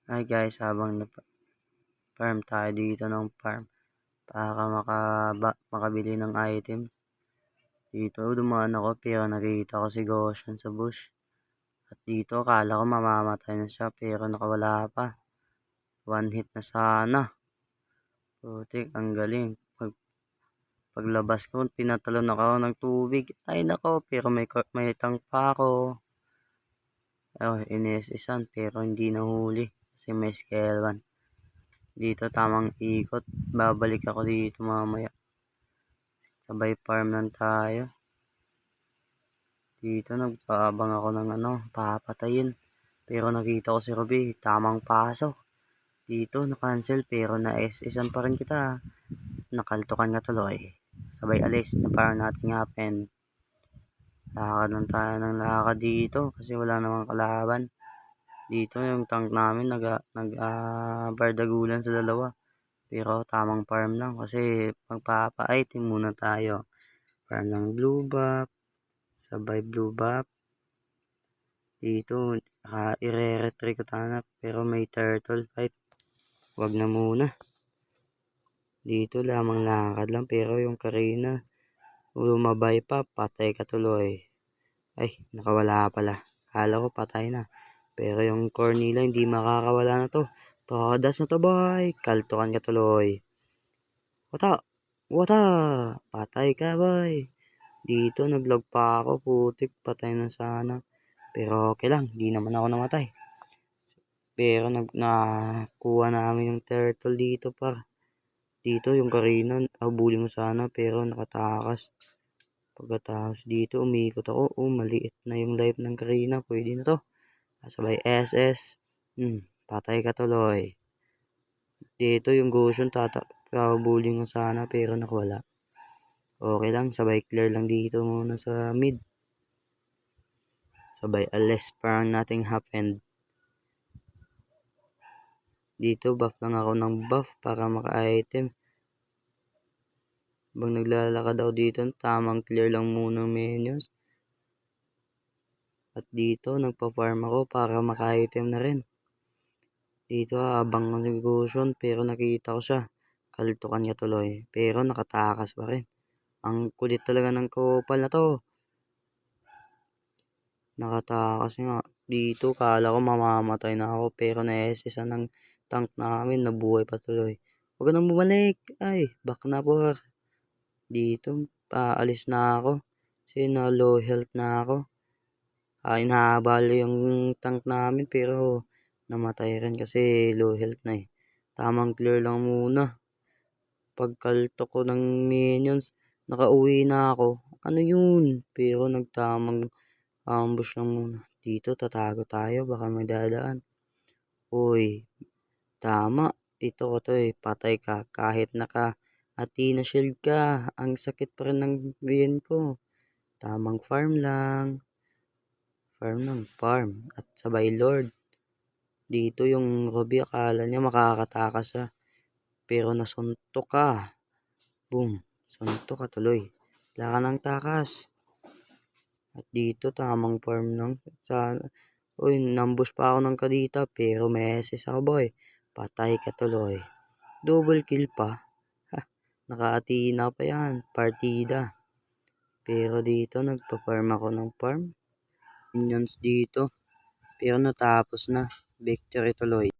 Hi guys, habang farm tayo dito ng farm para makabili ng items. Dito dumaan ako pero nakita ko si Goshen sa bush. At dito akala ko mamamatay na siya pero nakawala pa. One hit na sana. Putik, ang galing. Paglabas ko, pinatalon ako ng tubig. Ay nako, pero may tank pa ako. Ines-isan pero hindi nahuli kasi may scale 1. Dito tamang ikot. Babalik ako dito mamaya. Sabay farm lang tayo. Dito nagpaabang ako ng papatayin. Pero nakita ko si Ruby, tamang pasok. Dito na-cancel pero na-SS-an pa rin kita. Nakaltukan ka tuloy. Sabay alis na parang nothing happened. Lakad lang tayo ng lakad dito kasi wala namang kalaban. Dito yung tank namin bardagulan sa dalawa. Pero tamang farm lang kasi magpapa-item muna tayo. Farm ng blue buff. Sabay blue buff. Dito, ire-retry ko sana pero may turtle fight. Wag na muna. Dito lamang lakad lang pero yung Karina lumabay pa, patay ka tuloy. Ay, nakawala pala. Kala ko patay na. Pero yung Cornelia hindi makakawala na to. Todas na to boy. Kaltukan ka tuloy. Wata! Wata! Patay ka boy. Dito naglag pa ako. Putik, patay na sana. Pero okay lang, di naman ako namatay. Pero nakuha namin yung turtle dito par. Dito yung Karina, habulin mo sana pero nakatakas. Pagkatapos dito umikot ako, maliit na yung life ng Karina, pwede na to. Sabay SS, patay ka tuloy. Dito yung Goshen, habulin mo sana pero nakwala. Okay lang, sabay clear lang dito muna sa mid. Sabay alis, parang nothing happened. Dito buff lang ako ng buff para maka-item. Bang naglalakad daw dito, tamang clear lang muna ng minions. At dito nagpa-farm ako para maka-item na rin. Dito abang ng negosyon pero nakita ko siya. Kaltukan niya tuloy pero nakatakas pa rin. Ang kulit talaga ng kopal na to. Nakatakas nga. Dito kala ko mamamatay na ako pero na-SS ng tank namin, nabuhay pa tuloy. Huwag nang bumalik. Ay, back na po. Dito paalis na ako. Kasi na low health na ako. Inahabal yung tank namin pero namatay rin kasi low health na eh. Tamang clear lang muna. Pagkalto ko ng minions, nakauwi na ako. Ano yun? Pero nagtamang ambush lang muna. Dito tatago tayo, baka may dadaan. Uy, tama. Ito ko to eh, patay ka. Kahit Athena shield ka, ang sakit pa rin ng biyen ko. Tamang farm lang. Farm. At sabay Lord. Dito yung Ruby, akala niya makakatakas siya. Pero nasuntok ka. Boom. Suntok ka tuloy. Wala ka ng takas. At dito tamang farm lang. Uy, nambush pa ako ng kadita. Pero may SS ako boy. Patay ka tuloy. Double kill pa. Naka-Athena pa yan. Partida. Pero dito nagpa-farm ako ng farm. Minions dito. Pero natapos na. Victory tuloy.